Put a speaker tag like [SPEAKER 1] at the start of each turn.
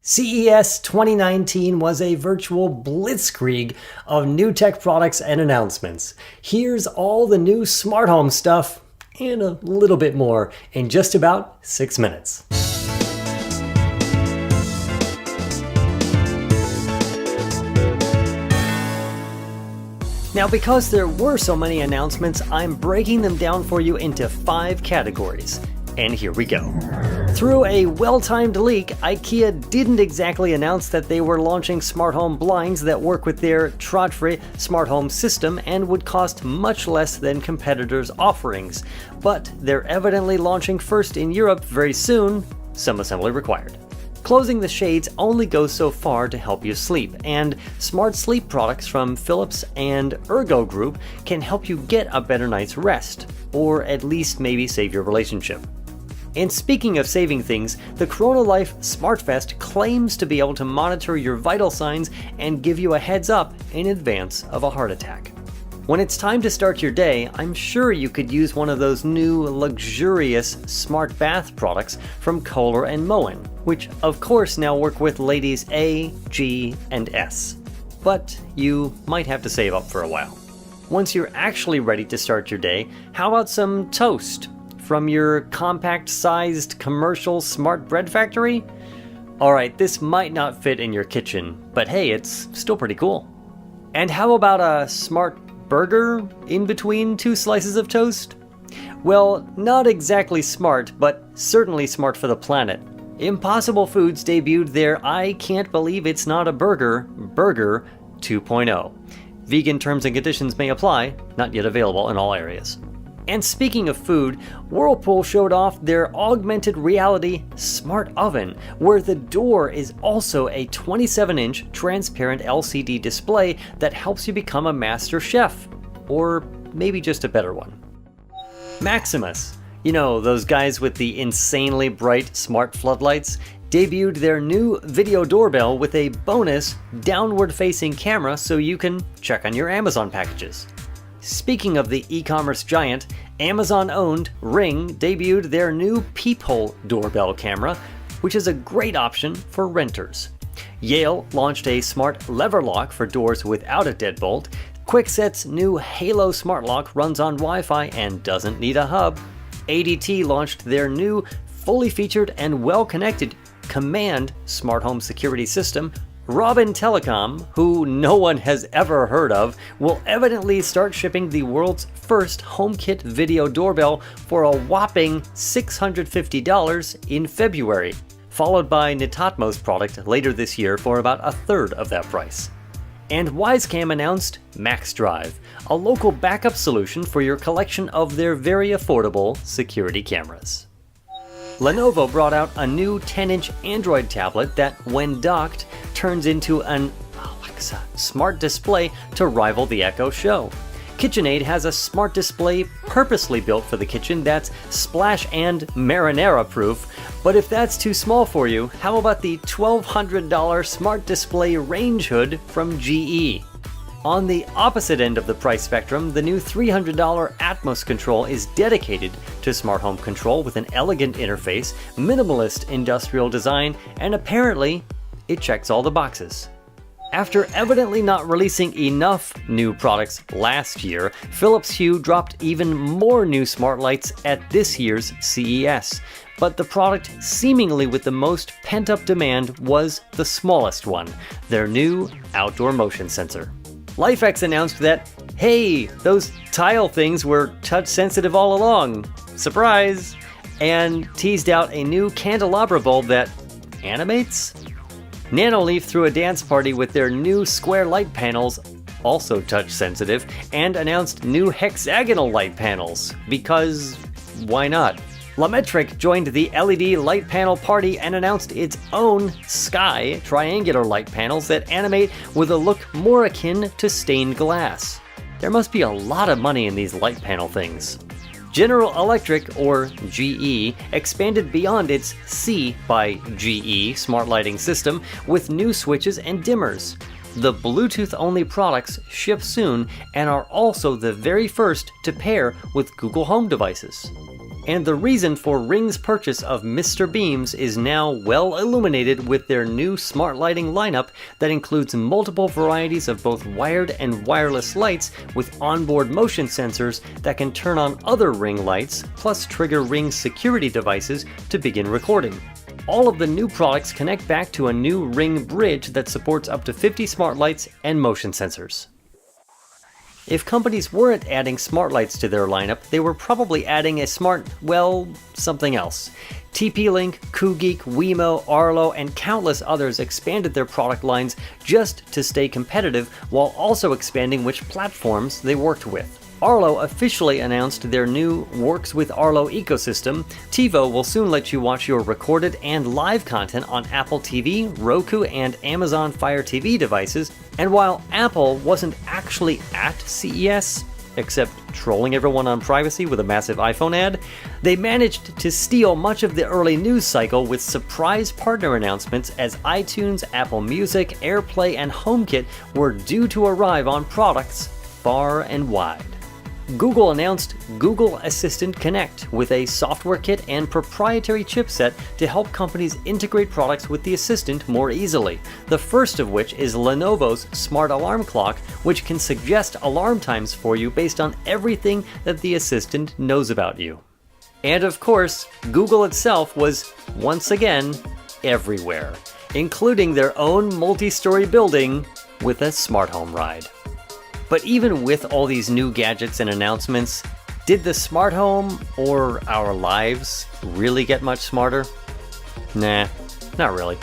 [SPEAKER 1] CES 2019 was a virtual blitzkrieg of new tech products and announcements. Here's all the new smart home stuff and a little bit more in just about 6 minutes. Now, because there were so many announcements, I'm breaking them down for you into 5 categories. And here we go. Through a well-timed leak, IKEA didn't exactly announce that they were launching smart home blinds that work with their Trotfree smart home system and would cost much less than competitors' offerings. But they're evidently launching first in Europe very soon, some assembly required. Closing the shades only goes so far to help you sleep, and smart sleep products from Philips and Ergo Group can help you get a better night's rest, or at least maybe save your relationship. And speaking of saving things, the CoronaLife SmartVest claims to be able to monitor your vital signs and give you a heads up in advance of a heart attack. When it's time to start your day, I'm sure you could use one of those new luxurious smart bath products from Kohler and Moen, which of course now work with ladies A, G, and S. But you might have to save up for a while. Once you're actually ready to start your day, how about some toast from your compact-sized commercial smart bread factory? Alright, this might not fit in your kitchen, but hey, it's still pretty cool. And how about a smart burger in between 2 slices of toast? Well, not exactly smart, but certainly smart for the planet. Impossible Foods debuted their I Can't Believe It's Not a Burger 2.0. Vegan terms and conditions may apply, not yet available in all areas. And speaking of food, Whirlpool showed off their augmented reality smart oven, where the door is also a 27-inch transparent LCD display that helps you become a master chef, or maybe just a better one. Maximus, you know, those guys with the insanely bright smart floodlights, debuted their new video doorbell with a bonus downward-facing camera so you can check on your Amazon packages. Speaking of the e-commerce giant, Amazon-owned Ring debuted their new peephole doorbell camera, which is a great option for renters. Yale launched a smart lever lock for doors without a deadbolt. Kwikset's new Halo smart lock runs on Wi-Fi and doesn't need a hub. ADT launched their new, fully featured and well-connected Command smart home security system. Robin Telecom, who no one has ever heard of, will evidently start shipping the world's first HomeKit video doorbell for a whopping $650 in February, followed by Netatmo's product later this year for about a third of that price. And Wisecam announced MaxDrive, a local backup solution for your collection of their very affordable security cameras. Lenovo brought out a new 10-inch Android tablet that, when docked, turns into an Alexa smart display to rival the Echo Show. KitchenAid has a smart display purposely built for the kitchen that's splash and marinara proof, but if that's too small for you, how about the $1,200 smart display range hood from GE? On the opposite end of the price spectrum, the new $300 Atmos control is dedicated to smart home control with an elegant interface, minimalist industrial design, and apparently, it checks all the boxes. After evidently not releasing enough new products last year, Philips Hue dropped even more new smart lights at this year's CES. But the product seemingly with the most pent-up demand was the smallest one, their new outdoor motion sensor. LifeX announced that, hey, those tile things were touch sensitive all along, surprise, and teased out a new candelabra bulb that animates? Nanoleaf threw a dance party with their new square light panels, also touch sensitive, and announced new hexagonal light panels, because why not? Lametric joined the LED light panel party and announced its own Sky triangular light panels that animate with a look more akin to stained glass. There must be a lot of money in these light panel things. General Electric, or GE, expanded beyond its C by GE smart lighting system with new switches and dimmers. The Bluetooth-only products ship soon and are also the very first to pair with Google Home devices. And the reason for Ring's purchase of Mr. Beams is now well illuminated with their new smart lighting lineup that includes multiple varieties of both wired and wireless lights with onboard motion sensors that can turn on other Ring lights, plus trigger Ring security devices to begin recording. All of the new products connect back to a new Ring bridge that supports up to 50 smart lights and motion sensors. If companies weren't adding smart lights to their lineup, they were probably adding a smart, well, something else. TP-Link, KooGeek, Wemo, Arlo, and countless others expanded their product lines just to stay competitive while also expanding which platforms they worked with. Arlo officially announced their new Works with Arlo ecosystem. TiVo will soon let you watch your recorded and live content on Apple TV, Roku, and Amazon Fire TV devices. And while Apple wasn't actually at CES, except trolling everyone on privacy with a massive iPhone ad, they managed to steal much of the early news cycle with surprise partner announcements as iTunes, Apple Music, AirPlay, and HomeKit were due to arrive on products far and wide. Google announced Google Assistant Connect with a software kit and proprietary chipset to help companies integrate products with the Assistant more easily. The first of which is Lenovo's smart alarm clock, which can suggest alarm times for you based on everything that the Assistant knows about you. And of course, Google itself was once again everywhere, including their own multi-story building with a smart home ride. But even with all these new gadgets and announcements, did the smart home, or our lives, really get much smarter? Nah, not really.